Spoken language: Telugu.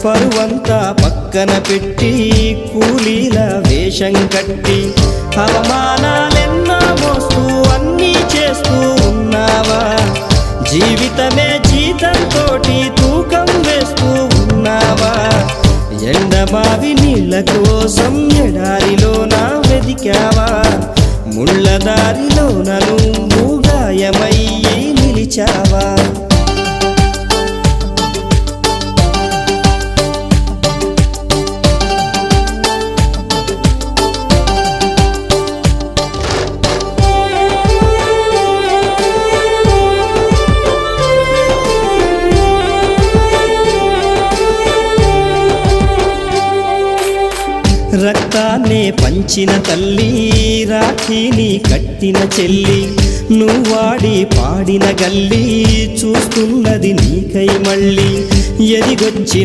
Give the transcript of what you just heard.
పరువంతా పక్కన పెట్టి కూలీల వేషం కట్టి అవమానాలెన్నో మోస్తూ అన్నీ చేస్తూ ఉన్నావా? జీవితమే జీతంతోటి తూకం వేస్తూ ఉన్నావా? ఎండమావి నీళ్ళ కోసం ఎడారిలోన వెదికావా? ముళ్ళదారిలోన నువ్వు గాయమయ్యి నిలిచావా? రక్తాన్నే పంచిన తల్లి, రాఖీని కట్టిన చెల్లి, నువ్వాడి పాడిన గల్లి చూస్తున్నది నీకై మళ్ళీ ఎదిగొచ్చి